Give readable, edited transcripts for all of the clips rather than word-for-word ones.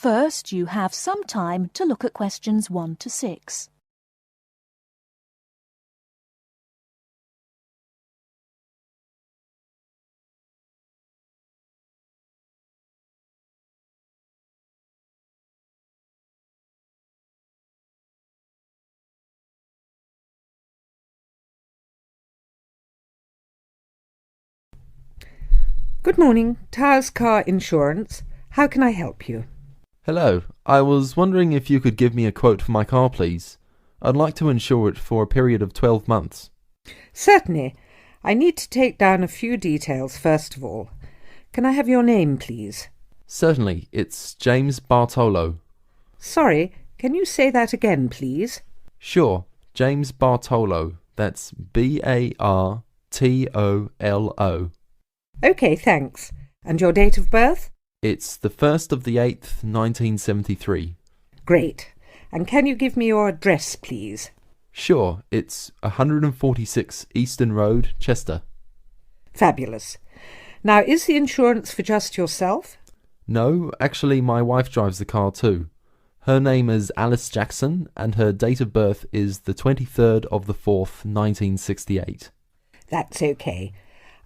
First, you have some time to look at questions 1 to 6. Good morning, Towers Car Insurance. How can I help you? Hello, I was wondering if you could give me a quote for my car, please. I'd like to insure it for a period of 12 months. Certainly. I need to take down a few details first of all. Can I have your name, please? Certainly, it's James Bartolo. Sorry, can you say that again, please? Sure, James Bartolo. That's Bartolo. OK, thanks. And your date of birth? It's the 1st of the 8th, 1973. Great. And can you give me your address, please? Sure, it's 146 Eastern Road, Chester. Fabulous. Now, is the insurance for just yourself? No, actually my wife drives the car too. Her name is Alice Jackson and her date of birth is the 23rd of the 4th, 1968. That's OK.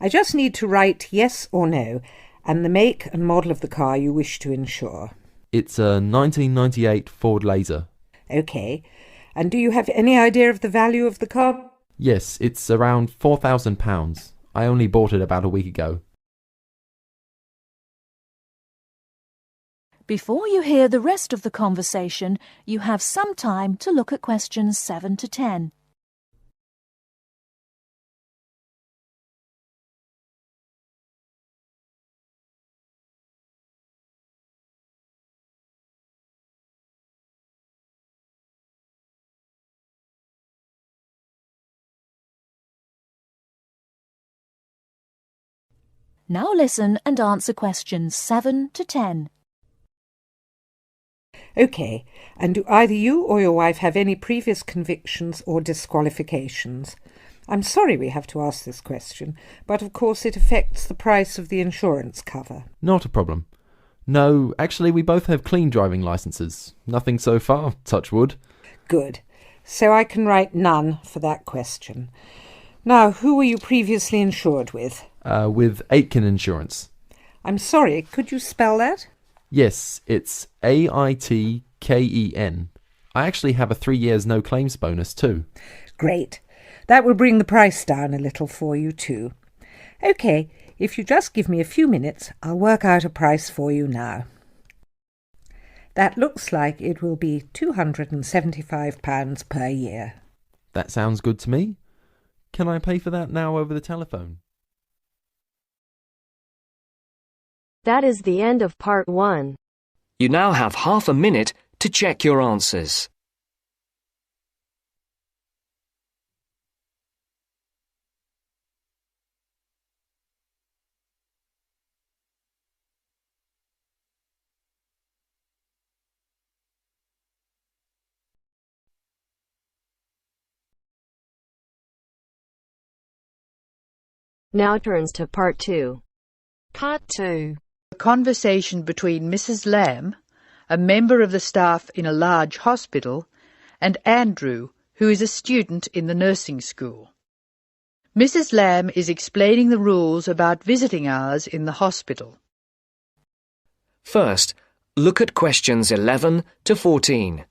I just need to write yes or no and the make and model of the car you wish to insure. It's a 1998 Ford Laser. OK. And do you have any idea of the value of the car? Yes, it's around £4,000. I only bought it about a week ago. Before you hear the rest of the conversation, you have some time to look at questions 7 to 10. Now listen and answer questions 7 to 10. OK. And do either you or your wife have any previous convictions or disqualifications? I'm sorry we have to ask this question, but of course it affects the price of the insurance cover. Not a problem. No, actually we both have clean driving licenses. Nothing so far, touch wood. Good. So I can write none for that question. Now, who were you previously insured with? With Aitken Insurance. I'm sorry, could you spell that? Yes, it's Aitken. I actually have a 3 years no claims bonus too. Great. That will bring the price down a little for you too. OK, if you just give me a few minutes, I'll work out a price for you now. That looks like it will be £275 per year. That sounds good to me. Can I pay for that now over the telephone? That is the end of part 1. You now have half a minute to check your answers. Now turns to part 2. Part 2. A conversation between Mrs. Lamb, a member of the staff in a large hospital, and Andrew, who is a student in the nursing school. Mrs. Lamb is explaining the rules about visiting hours in the hospital. First, look at questions 11 to 14.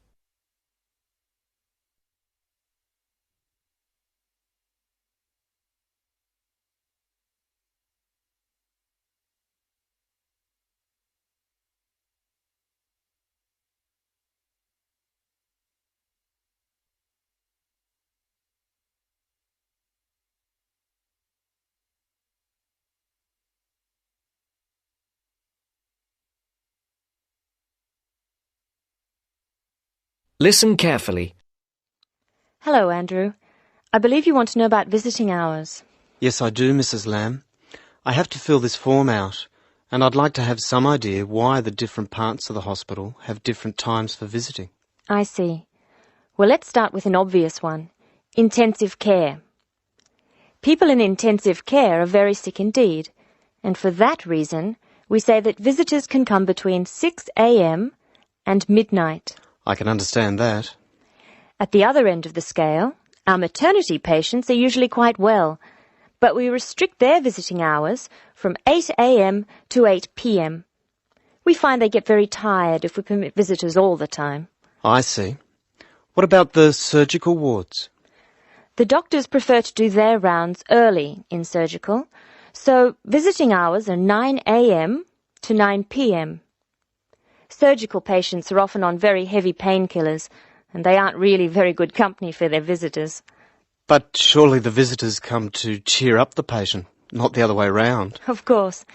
Listen carefully. Hello, Andrew. I believe you want to know about visiting hours. Yes, I do, Mrs. Lamb. I have to fill this form out, and I'd like to have some idea why the different parts of the hospital have different times for visiting. I see. Well, let's start with an obvious one. Intensive care. People in intensive care are very sick indeed, and for that reason, we say that visitors can come between 6 a.m. and midnight. I can understand that. At the other end of the scale, our maternity patients are usually quite well, but we restrict their visiting hours from 8 a.m. to 8 p.m. We find they get very tired if we permit visitors all the time. I see. What about the surgical wards? The doctors prefer to do their rounds early in surgical, so visiting hours are 9 a.m. to 9 p.m. Surgical patients are often on very heavy painkillers, and they aren't really very good company for their visitors. But surely the visitors come to cheer up the patient, not the other way round. Of course.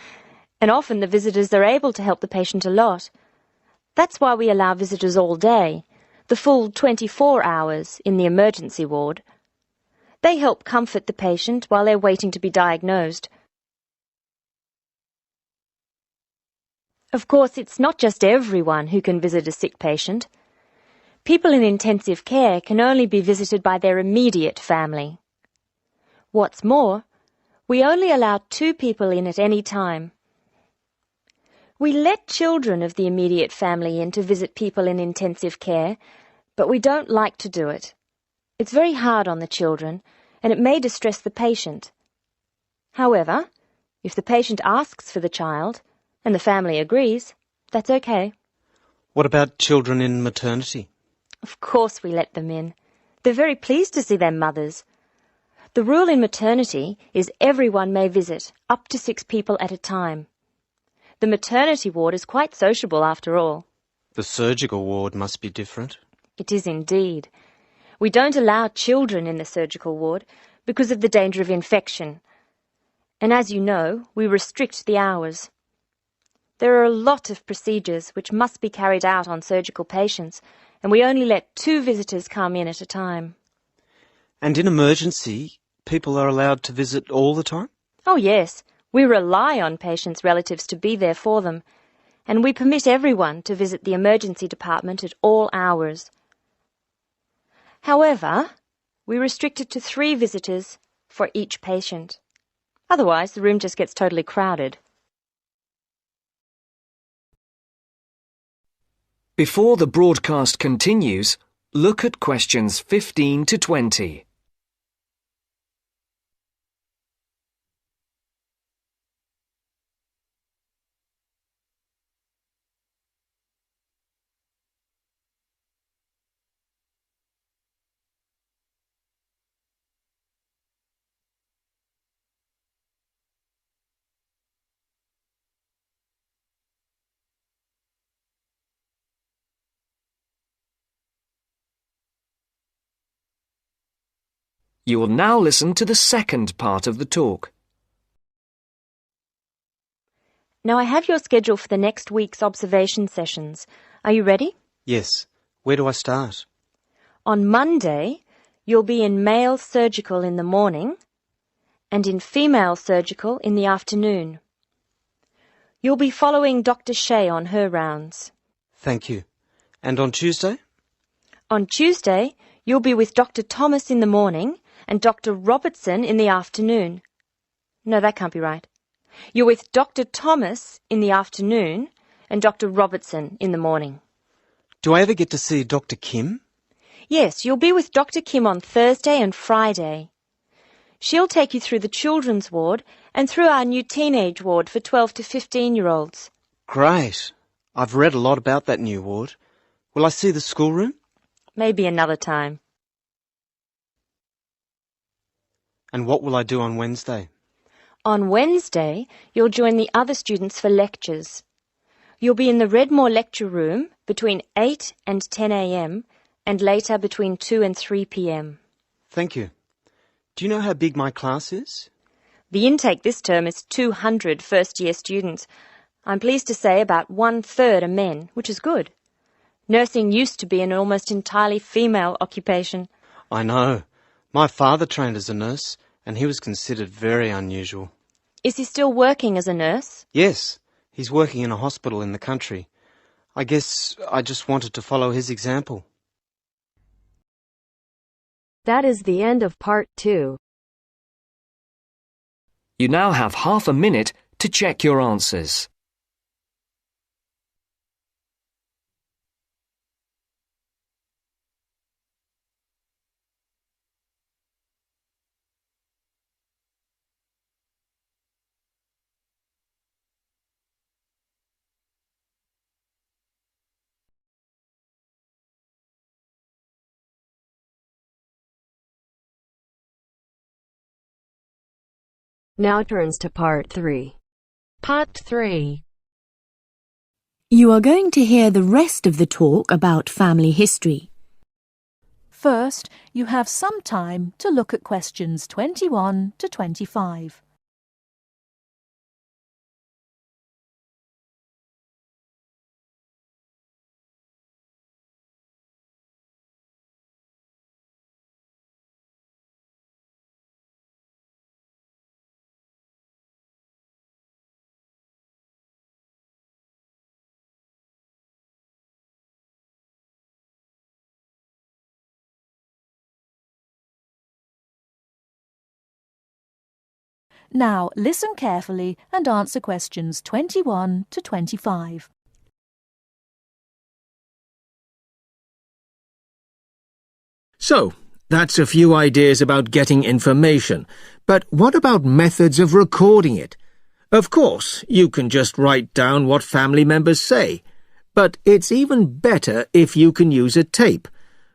And often the visitors are able to help the patient a lot. That's why we allow visitors all day, the full 24 hours in the emergency ward. They help comfort the patient while they're waiting to be diagnosed. Of course, it's not just everyone who can visit a sick patient. People in intensive care can only be visited by their immediate family. What's more, we only allow 2 people in at any time. We let children of the immediate family in to visit people in intensive care, but we don't like to do it. It's very hard on the children, and it may distress the patient. However, if the patient asks for the child, and the family agrees, that's okay. What about children in maternity? Of course we let them in. They're very pleased to see their mothers. The rule in maternity is everyone may visit, up to 6 people at a time. The maternity ward is quite sociable after all. The surgical ward must be different. It is indeed. We don't allow children in the surgical ward because of the danger of infection. And as you know, we restrict the hours. There are a lot of procedures which must be carried out on surgical patients, and we only let 2 visitors come in at a time. And in emergency, people are allowed to visit all the time? Oh yes, we rely on patients' relatives to be there for them, and we permit everyone to visit the emergency department at all hours. However, we restrict it to 3 visitors for each patient. Otherwise, the room just gets totally crowded. Before the broadcast continues, look at questions 15 to 20. You will now listen to the second part of the talk. Now I have your schedule for the next week's observation sessions. Are you ready? Yes. Where do I start? On Monday, you'll be in male surgical in the morning and in female surgical in the afternoon. You'll be following Dr. Shea on her rounds. Thank you. And on Tuesday? On Tuesday, you'll be with Dr. Thomas in the morning and Dr. Robertson in the afternoon. No, that can't be right. You're with Dr. Thomas in the afternoon and Dr. Robertson in the morning. Do I ever get to see Dr. Kim? Yes, you'll be with Dr. Kim on Thursday and Friday. She'll take you through the children's ward and through our new teenage ward for 12 to 15-year-olds. Great. I've read a lot about that new ward. Will I see the schoolroom? Maybe another time. And what will I do on Wednesday? On Wednesday, you'll join the other students for lectures. You'll be in the Redmore lecture room between 8 and 10 a.m. and later between 2 and 3 p.m. Thank you. Do you know how big my class is? The intake this term is 200 first-year students. I'm pleased to say about 1/3 are men, which is good. Nursing used to be an almost entirely female occupation. I know. My father trained as a nurse, and he was considered very unusual. Is he still working as a nurse? Yes, he's working in a hospital in the country. I guess I just wanted to follow his example. That is the end of part 2. You now have half a minute to check your answers. Now turns to part 3. Part 3. You are going to hear the rest of the talk about family history. First, you have some time to look at questions 21 to 25. Now listen carefully and answer questions 21 to 25. So, that's a few ideas about getting information. But what about methods of recording it? Of course, you can just write down what family members say. But it's even better if you can use a tape,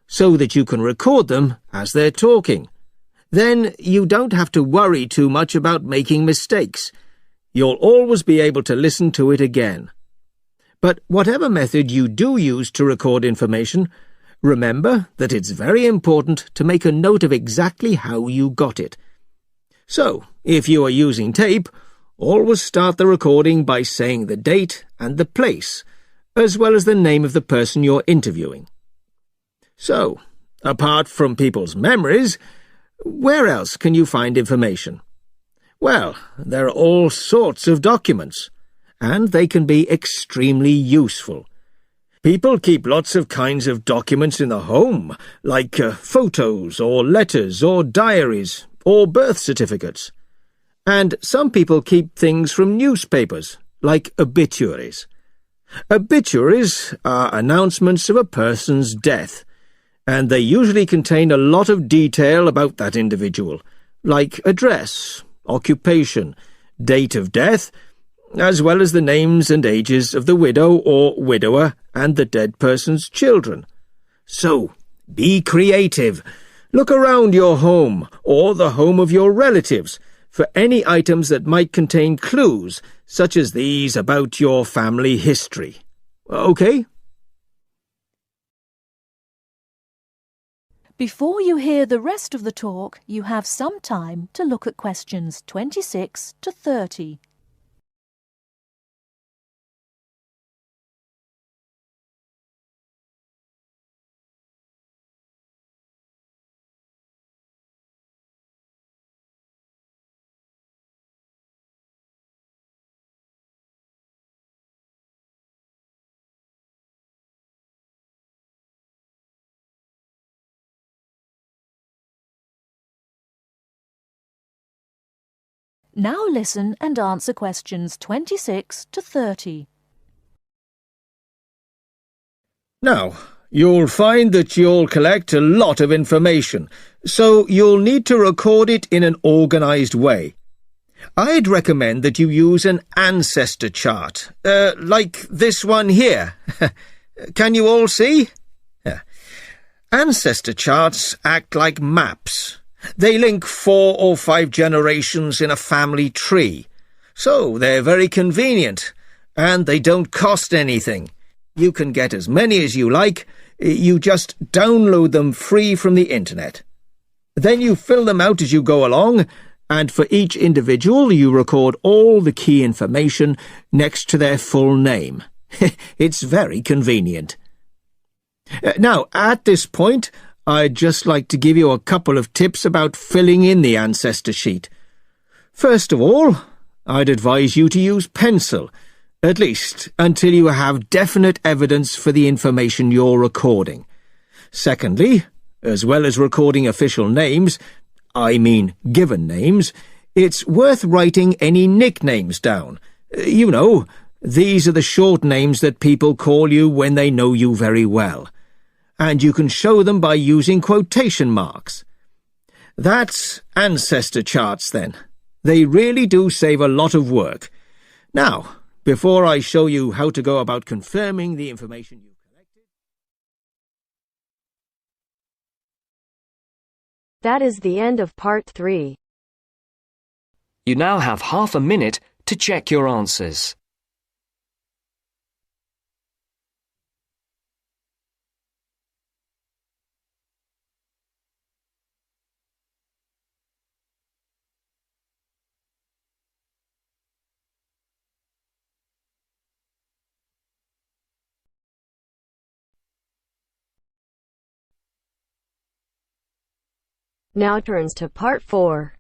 so that you can record them as they're talking. Then you don't have to worry too much about making mistakes. You'll always be able to listen to it again. But whatever method you do use to record information, remember that it's very important to make a note of exactly how you got it. So, if you are using tape, always start the recording by saying the date and the place, as well as the name of the person you're interviewing. So, apart from people's memories, where else can you find information? Well, there are all sorts of documents, and they can be extremely useful. People keep lots of kinds of documents in the home, like photos or letters or diaries or birth certificates. And some people keep things from newspapers, like obituaries. Obituaries are announcements of a person's death, and they usually contain a lot of detail about that individual, like address, occupation, date of death, as well as the names and ages of the widow or widower and the dead person's children. So, be creative. Look around your home or the home of your relatives for any items that might contain clues, such as these about your family history. Okay? Before you hear the rest of the talk, you have some time to look at questions 26 to 30. Now listen and answer questions 26 to 30. Now, you'll find that you'll collect a lot of information, so you'll need to record it in an organised way. I'd recommend that you use an ancestor chart, like this one here. Can you all see? Ancestor charts act like maps. They link 4 or 5 generations in a family tree, so they're very convenient, and they don't cost anything. You can get as many as you like. You just download them free from the internet. Then you fill them out as you go along, and for each individual you record all the key information next to their full name. It's very convenient. Now, at this point, I'd just like to give you a couple of tips about filling in the ancestor sheet. First of all, I'd advise you to use pencil, at least until you have definite evidence for the information you're recording. Secondly, as well as recording official names, I mean given names, it's worth writing any nicknames down. You know, these are the short names that people call you when they know you very well. And you can show them by using quotation marks. That's ancestor charts, then. They really do save a lot of work. Now, before I show you how to go about confirming the information you collected... That is the end of part 3. You now have half a minute to check your answers. Now turns to part 4.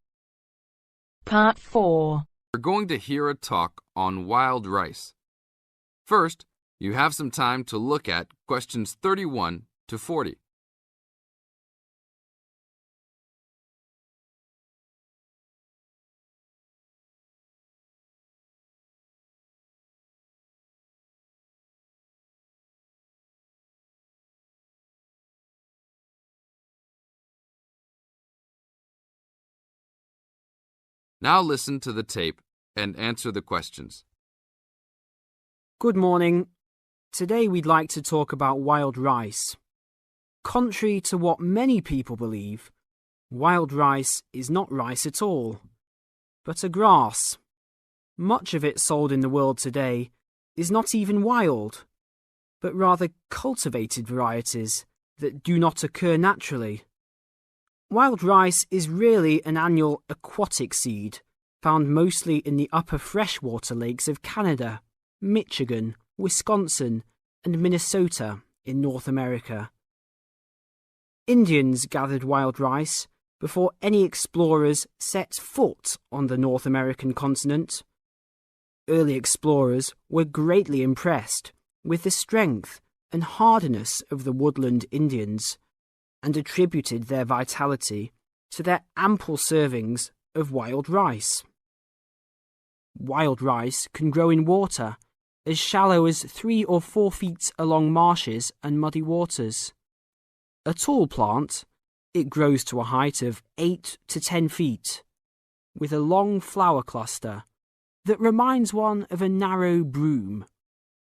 Part 4. We're going to hear a talk on wild rice. First, you have some time to look at questions 31 to 40. Now listen to the tape and answer the questions. Good morning. Today we'd like to talk about wild rice. Contrary to what many people believe, wild rice is not rice at all, but a grass. Much of it sold in the world today is not even wild, but rather cultivated varieties that do not occur naturally. Wild rice is really an annual aquatic seed found mostly in the upper freshwater lakes of Canada, Michigan, Wisconsin, and Minnesota in North America. Indians gathered wild rice before any explorers set foot on the North American continent. Early explorers were greatly impressed with the strength and hardiness of the woodland Indians, and attributed their vitality to their ample servings of wild rice. Wild rice can grow in water as shallow as 3 or 4 feet along marshes and muddy waters. A tall plant, it grows to a height of 8 to 10 feet, with a long flower cluster that reminds one of a narrow broom.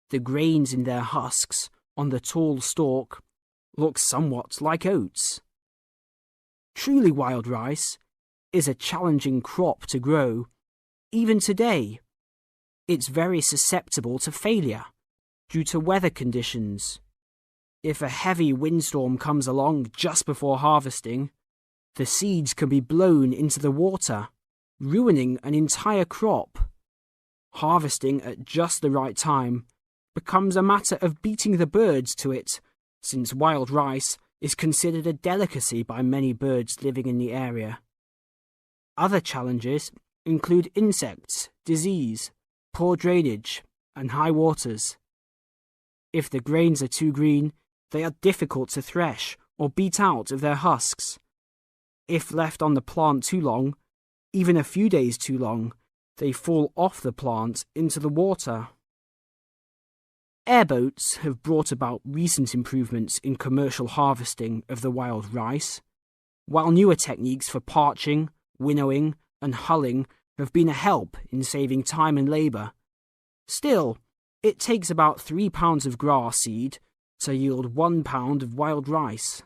The grains in their husks on the tall stalk look somewhat like oats. Truly wild rice is a challenging crop to grow, even today. It's very susceptible to failure due to weather conditions. If a heavy windstorm comes along just before harvesting, the seeds can be blown into the water, ruining an entire crop. Harvesting at just the right time becomes a matter of beating the birds to it, since wild rice is considered a delicacy by many birds living in the area. Other challenges include insects, disease, poor drainage, and high waters. If the grains are too green, they are difficult to thresh or beat out of their husks. If left on the plant too long, even a few days too long, they fall off the plant into the water. Airboats have brought about recent improvements in commercial harvesting of the wild rice, while newer techniques for parching, winnowing, and hulling have been a help in saving time and labour. Still, it takes about 3 pounds of grass seed to yield 1 pound of wild rice.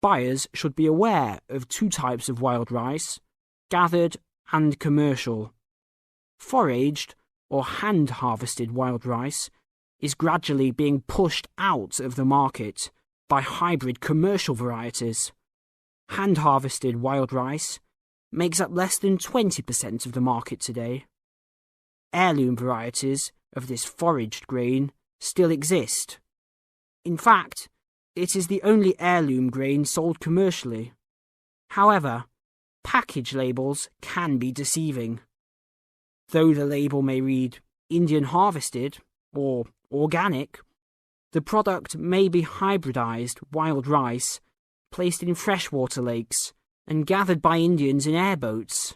Buyers should be aware of 2 types of wild rice, gathered and commercial. Foraged or hand-harvested wild rice is gradually being pushed out of the market by hybrid commercial varieties. Hand-harvested wild rice makes up less than 20% of the market today. Heirloom varieties of this foraged grain still exist. In fact, it is the only heirloom grain sold commercially. However, package labels can be deceiving. Though the label may read Indian harvested or organic, the product may be hybridized wild rice placed in freshwater lakes and gathered by Indians in airboats.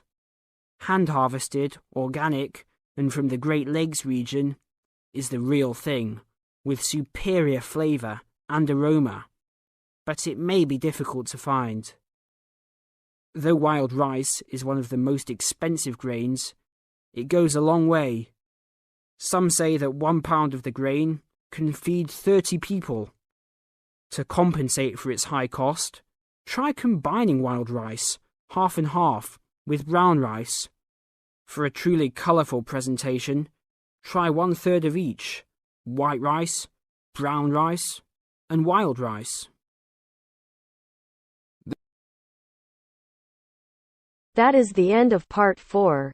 Hand-harvested, organic, and from the Great Lakes region is the real thing, with superior flavour and aroma, but it may be difficult to find. Though wild rice is one of the most expensive grains, it goes a long way. Some say that 1 pound of the grain can feed 30 people. To compensate for its high cost, try combining wild rice, half and half, with brown rice. For a truly colourful presentation, try 1/3 of each: white rice, brown rice, and wild rice. That is the end of part 4.